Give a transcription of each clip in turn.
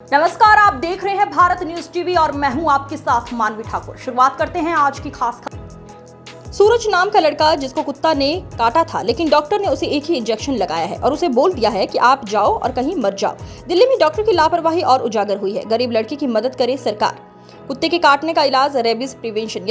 नमस्कार, आप देख रहे हैं भारत न्यूज टीवी और मैं हूं आपके साथ मानवी ठाकुर। शुरुआत करते हैं आज की खास खबर। सूरज नाम का लड़का जिसको कुत्ता ने काटा था, लेकिन डॉक्टर ने उसे एक ही इंजेक्शन लगाया है और उसे बोल दिया है कि आप जाओ और कहीं मर जाओ। दिल्ली में डॉक्टर की लापरवाही और उजागर हुई है। गरीब लड़की की मदद करे सरकार। कुत्ते के काटने का इलाज रेबीज प्रिवेंशन।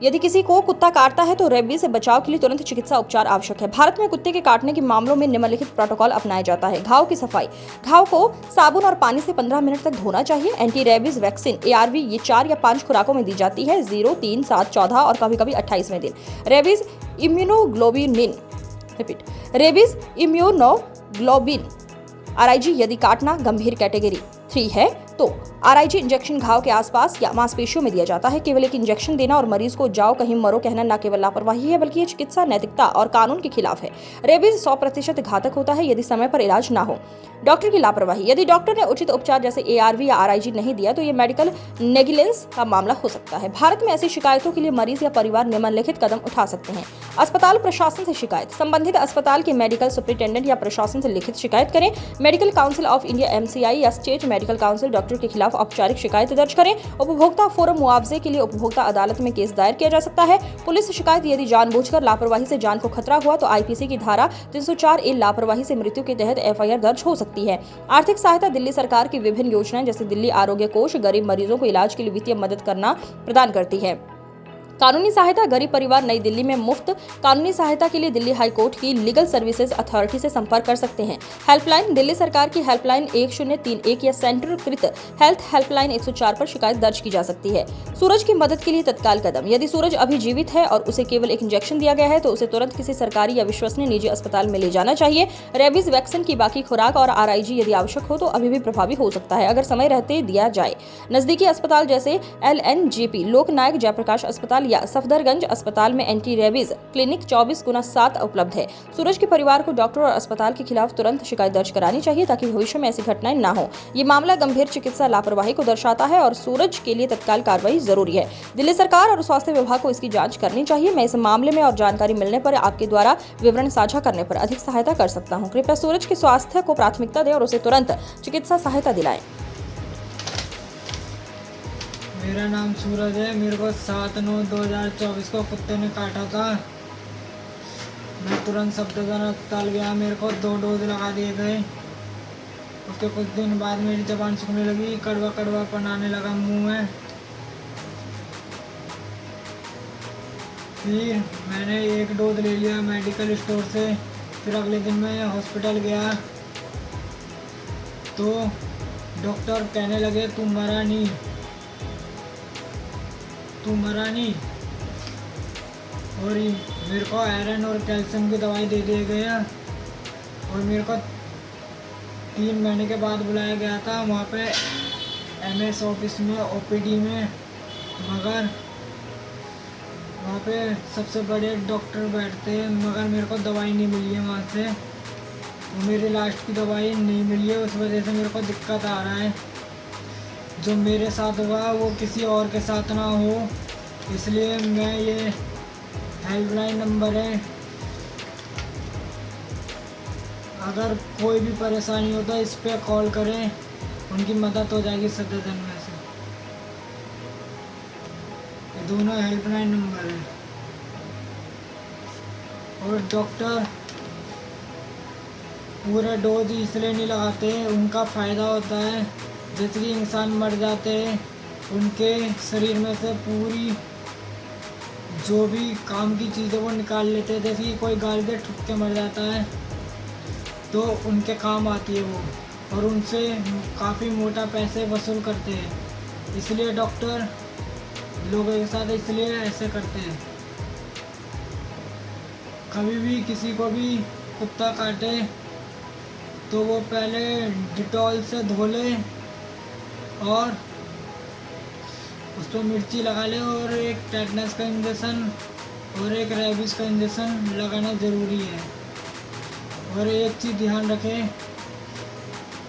यदि किसी को कुत्ता काटता है तो रेबीज से बचाव के लिए तुरंत चिकित्सा उपचार आवश्यक है। भारत में कुत्ते के काटने के मामलों में निम्नलिखित प्रोटोकॉल अपनाया जाता है। घाव की सफाई। घाव को साबुन और पानी से 15 मिनट तक धोना चाहिए। एंटी रेबीज वैक्सीन ARV ये 4 या 5 खुराकों में दी जाती है। 0, 3, 7, 14 और कभी-कभी 28वें दिन। रेबीज इम्यूनोग्लोबिन RIG यदि काटना गंभीर कैटेगरी 3 है तो RIG इंजेक्शन घाव के आसपास या मांसपेशियों में दिया जाता है। केवल एक इंजेक्शन देना और मरीज को जाओ कहीं मरो कहना न केवल लापरवाही है, बल्कि ये चिकित्सा नैतिकता और कानून के खिलाफ है। रेबीज 100% घातक होता है यदि समय पर इलाज ना हो। डॉक्टर की लापरवाही। यदि डॉक्टर ने उचित उपचार जैसे ARV या RIG नहीं दिया तो ये मेडिकल नेग्लिजेंस का मामला हो सकता है। भारत में ऐसी शिकायतों के लिए मरीज या परिवार निम्नलिखित कदम उठा सकते हैं। अस्पताल प्रशासन से शिकायत। संबंधित अस्पताल के मेडिकल सुपरिटेंडेंट या प्रशासन से लिखित शिकायत करें। Medical council of India MCI या स्टेट मेडिकल काउंसिल डॉक्टर के खिलाफ औपचारिक शिकायत दर्ज करें। उपभोक्ता फोरम मुआवजे के लिए उपभोक्ता अदालत में केस दायर किया जा सकता है। पुलिस शिकायत। यदि जानबूझकर लापरवाही से जान को खतरा हुआ तो IPC की धारा 304A लापरवाही से मृत्यु के तहत FIR दर्ज हो सकती है। आर्थिक सहायता। दिल्ली सरकार की विभिन्न योजनाएं जैसे दिल्ली आरोग्य कोष गरीब मरीजों को इलाज के लिए वित्तीय मदद प्रदान करती है। कानूनी सहायता। गरीब परिवार नई दिल्ली में मुफ्त कानूनी सहायता के लिए दिल्ली हाई कोर्ट की लीगल सर्विसेज अथॉरिटी से संपर्क कर सकते हैं। हेल्पलाइन। दिल्ली सरकार की हेल्पलाइन 1031 या सेंट्रलकृत हेल्थ हेल्पलाइन 104 पर शिकायत दर्ज की जा सकती है। सूरज की मदद के लिए तत्काल कदम। यदि सूरज अभी जीवित है और उसे केवल एक इंजेक्शन दिया गया है तो उसे तुरंत किसी सरकारी या विश्वसनीय निजी अस्पताल में ले जाना चाहिए। रेबीज वैक्सीन की बाकी खुराक और RIG यदि आवश्यक हो तो अभी भी प्रभावी हो सकता है अगर समय रहते दिया जाए। नजदीकी अस्पताल जैसे LNJP लोकनायक जयप्रकाश अस्पताल या सफदरगंज अस्पताल में एंटी रेबीज क्लिनिक 24/7 उपलब्ध है। सूरज के परिवार को डॉक्टर और अस्पताल के खिलाफ तुरंत शिकायत दर्ज करानी चाहिए ताकि भविष्य में ऐसी घटनाएं ना हो। ये मामला गंभीर चिकित्सा लापरवाही को दर्शाता है और सूरज के लिए तत्काल कार्रवाई जरूरी है। दिल्ली सरकार और स्वास्थ्य विभाग को इसकी जांच करनी चाहिए। मैं इस मामले में और जानकारी मिलने पर आपके द्वारा विवरण साझा करने पर अधिक सहायता कर सकता हूँ। कृपया सूरज के स्वास्थ्य को प्राथमिकता दें और उसे तुरंत चिकित्सा सहायता दिलाएं। मेरा नाम सूरज है। मेरे को 7/9/2024 को कुत्ते ने काटा था। मैं तुरंत सफदरजंग अस्पताल गया। मेरे को 2 डोज लगा दिए गए। उसके कुछ दिन बाद मेरी जबान सूखने लगी, कड़वा कड़वापन आने लगा मुंह में। फिर मैंने 1 डोज ले लिया मेडिकल स्टोर से। फिर अगले दिन मैं हॉस्पिटल गया तो डॉक्टर कहने लगे तू मरा नहीं। और मेरे को आयरन और कैल्शियम की दवाई दे दिए गए और मेरे को 3 महीने के बाद बुलाया गया था वहाँ पे MS ऑफिस में OPD में, मगर वहाँ पे सबसे बड़े डॉक्टर बैठते हैं, मगर मेरे को दवाई नहीं मिली है वहाँ से। वो मेरी लास्ट की दवाई नहीं मिली है, उस वजह से मेरे को दिक्कत आ रहा है। जो मेरे साथ हुआ वो किसी और के साथ ना हो, इसलिए मैं ये हेल्पलाइन नंबर है, अगर कोई भी परेशानी हो तो इस पे कॉल करें, उनकी मदद हो जाएगी सफदरजंग में से। ये दोनों हेल्पलाइन नंबर है। और डॉक्टर पूरे डोज इसलिए नहीं लगाते, उनका फ़ायदा होता है। जैसे कि इंसान मर जाते हैं, उनके शरीर में से पूरी जो भी काम की चीज़ें वो निकाल लेते हैं। जैसे कि कोई गाड़ी से ठुक के मर जाता है तो उनके काम आती है वो, और उनसे काफ़ी मोटा पैसे वसूल करते हैं। इसलिए डॉक्टर लोगों के साथ इसलिए ऐसे करते हैं। कभी भी किसी को भी कुत्ता काटे तो वो पहले डिटॉल से धो ले और उस पर मिर्ची लगा ले और एक टेटनस का इंजेक्शन और एक रेबीज का इंजेक्शन लगाना ज़रूरी है। और एक चीज़ ध्यान रखें,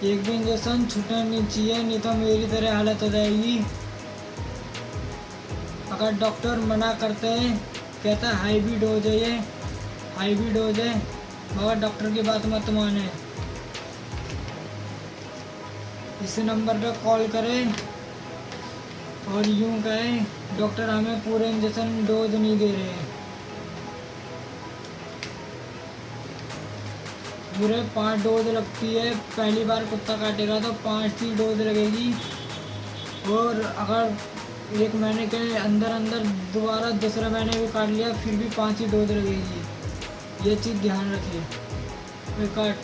एक भी इंजेक्शन छूटना नहीं चाहिए, नहीं तो मेरी तरह हालत हो जाएगी। अगर डॉक्टर मना करते हैं, कहता है हाई भी डोज है, ये हाई भी डोज है, मगर डॉक्टर की बात मत माने। इस नंबर पर कॉल करें और यूं कहें डॉक्टर हमें पूरे इंजेक्शन डोज नहीं दे रहे हैं। पूरे 5 डोज लगती है। पहली बार कुत्ता काटेगा तो 5 ही डोज लगेगी, और अगर 1 महीने के अंदर अंदर दोबारा दूसरा महीने भी काट लिया फिर भी 5 ही डोज लगेगी। ये चीज़ ध्यान रखिए। काट